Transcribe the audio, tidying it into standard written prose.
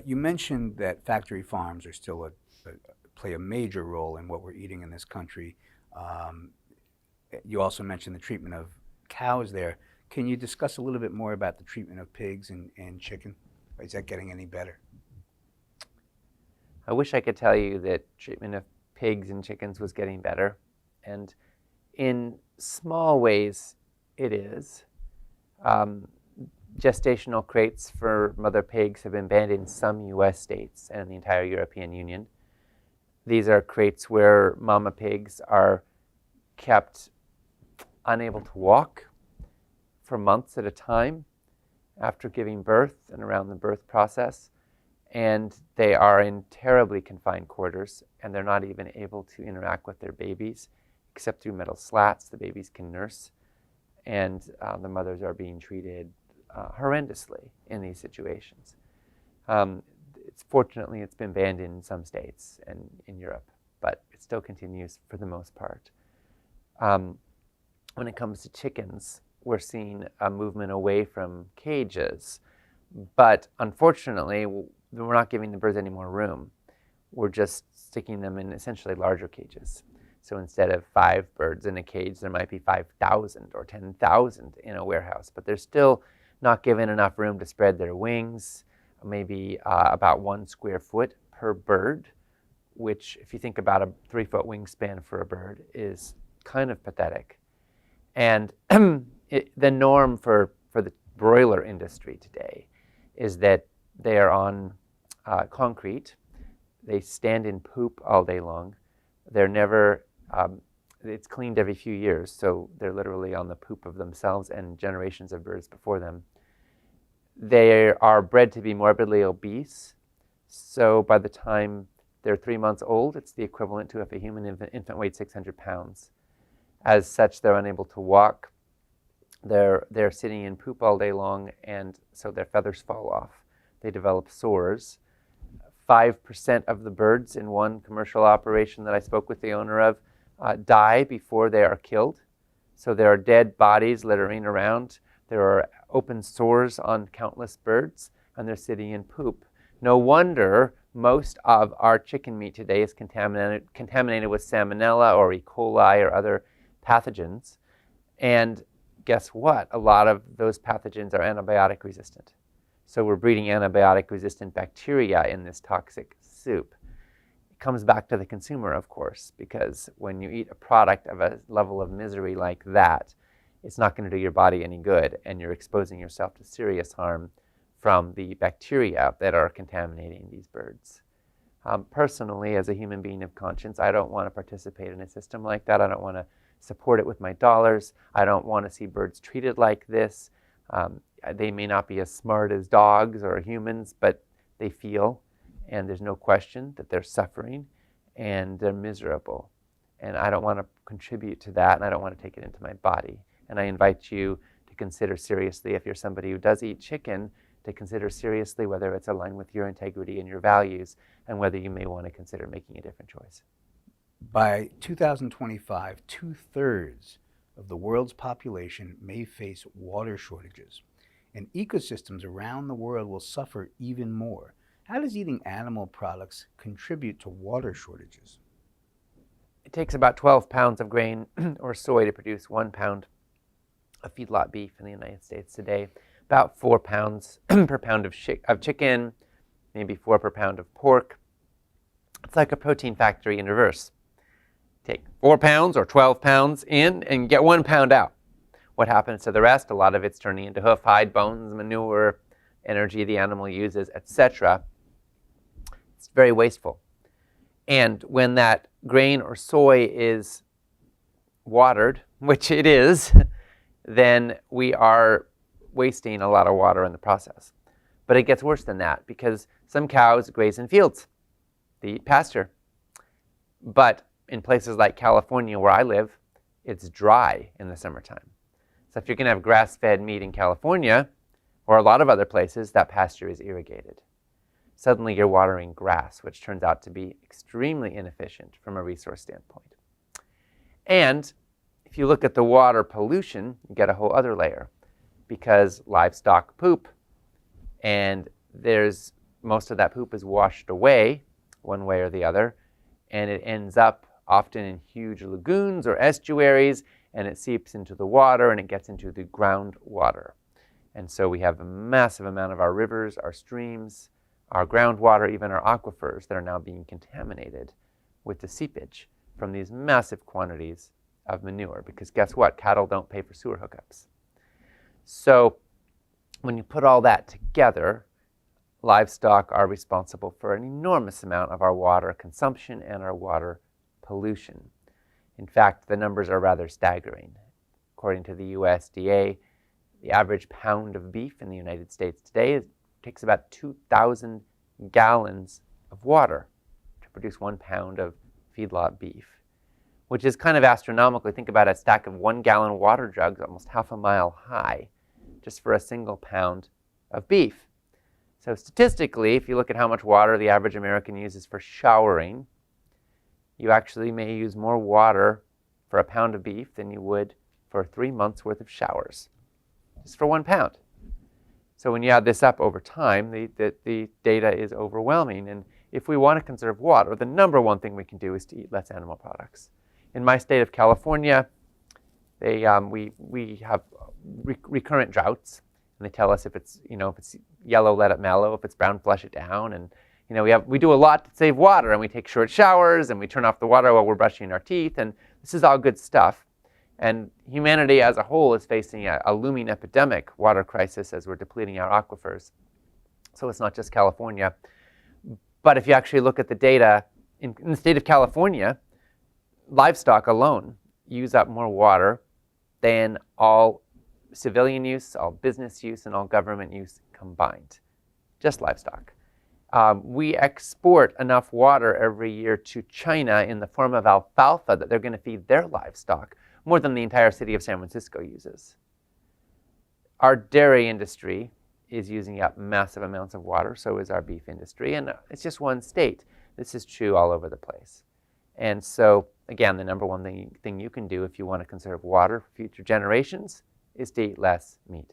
You mentioned that factory farms are still play a major role in what we're eating in this country. Um, you also mentioned the treatment of cows there. Can you discuss a little bit more about the treatment of pigs and chicken? Is that getting any better? I wish I could tell you that treatment of pigs and chickens was getting better. And in small ways, it is. Um, Gestational crates for mother pigs have been banned in some US states and the entire European Union. These are crates where mama pigs are kept unable to walk for months at a time after giving birth and around the birth process. And they are in terribly confined quarters, and they're not even able to interact with their babies except through metal slats the babies can nurse. And the mothers are being treated horrendously in these situations. Fortunately, it's been banned in some states and in Europe, but it still continues for the most part. When it comes to chickens, we're seeing a movement away from cages, but unfortunately, we're not giving the birds any more room. We're just sticking them in essentially larger cages. So instead of 5 birds in a cage, there might be 5,000 or 10,000 in a warehouse, but they're still not given enough room to spread their wings, maybe about 1 square foot per bird, which, if you think about a 3-foot wingspan for a bird, is kind of pathetic. And the norm for the broiler industry today is that they are on concrete. They stand in poop all day long. They're never, it's cleaned every few years, so they're literally on the poop of themselves and generations of birds before them. They are bred to be morbidly obese, so by the time they're 3 months old, it's the equivalent to if a human infant weighed 600 pounds. As such, they're unable to walk. They're sitting in poop all day long, and so their feathers fall off. They develop sores. 5% of the birds in one commercial operation that I spoke with the owner of die before they are killed. So there are dead bodies littering around. There are open sores on countless birds, and they're sitting in poop. No wonder most of our chicken meat today is contaminated with salmonella or E. coli or other pathogens. And guess what? A lot of those pathogens are antibiotic resistant. So we're breeding antibiotic-resistant bacteria in this toxic soup. It comes back to the consumer, of course, because when you eat a product of a level of misery like that, it's not going to do your body any good, and you're exposing yourself to serious harm from the bacteria that are contaminating these birds. Personally, as a human being of conscience, I don't want to participate in a system like that. I don't want to support it with my dollars. I don't want to see birds treated like this. They may not be as smart as dogs or humans, but they feel, and there's no question that they're suffering and they're miserable. And I don't want to contribute to that, and I don't want to take it into my body. And I invite you to consider seriously, if you're somebody who does eat chicken, to consider seriously whether it's aligned with your integrity and your values, and whether you may want to consider making a different choice. By 2025, 2/3 of the world's population may face water shortages, and ecosystems around the world will suffer even more. How does eating animal products contribute to water shortages? It takes about 12 pounds of grain or soy to produce 1 pound of feedlot beef in the United States today. About 4 pounds per pound of chicken, maybe 4 per pound of pork. It's like a protein factory in reverse. Take 4 pounds or 12 pounds in and get 1 pound out. What happens to the rest? A lot of it's turning into hoof, hide, bones, manure, energy the animal uses, etc. It's very wasteful. And when that grain or soy is watered, which it is, then we are wasting a lot of water in the process. But it gets worse than that, because some cows graze in fields. They eat pasture. But in places like California, where I live, it's dry in the summertime. So if you're going to have grass-fed meat in California, or a lot of other places, that pasture is irrigated. Suddenly you're watering grass, which turns out to be extremely inefficient from a resource standpoint. And if you look at the water pollution, you get a whole other layer, because livestock poop, and there's most of that poop is washed away one way or the other, and it ends up often in huge lagoons or estuaries, and it seeps into the water and it gets into the groundwater. And so we have a massive amount of our rivers, our streams, our groundwater, even our aquifers that are now being contaminated with the seepage from these massive quantities of manure. Because guess what? Cattle don't pay for sewer hookups. So when you put all that together, livestock are responsible for an enormous amount of our water consumption and our water pollution. In fact, the numbers are rather staggering. According to the USDA, the average pound of beef in the United States today takes about 2,000 gallons of water to produce 1 pound of feedlot beef, which is kind of astronomical. Think about a stack of 1-gallon water jugs almost half a mile high just for a single pound of beef. So statistically, if you look at how much water the average American uses for showering, you actually may use more water for a pound of beef than you would for 3 months worth of showers, just for 1 pound. So when you add this up over time, the data is overwhelming. And if we want to conserve water, the number one thing we can do is to eat less animal products. In my state of California, we have recurrent droughts, and they tell us if it's yellow, let it mellow. If it's brown, flush it down. And we do a lot to save water, and we take short showers, and we turn off the water while we're brushing our teeth, and this is all good stuff. And humanity as a whole is facing a looming epidemic water crisis as we're depleting our aquifers. So it's not just California. But if you actually look at the data, in the state of California, livestock alone use up more water than all civilian use, all business use, and all government use combined. Just livestock. We export enough water every year to China in the form of alfalfa that they're going to feed their livestock, more than the entire city of San Francisco uses. Our dairy industry is using up massive amounts of water, so is our beef industry, and it's just one state. This is true all over the place. And so, again, the number one thing you can do if you want to conserve water for future generations is to eat less meat.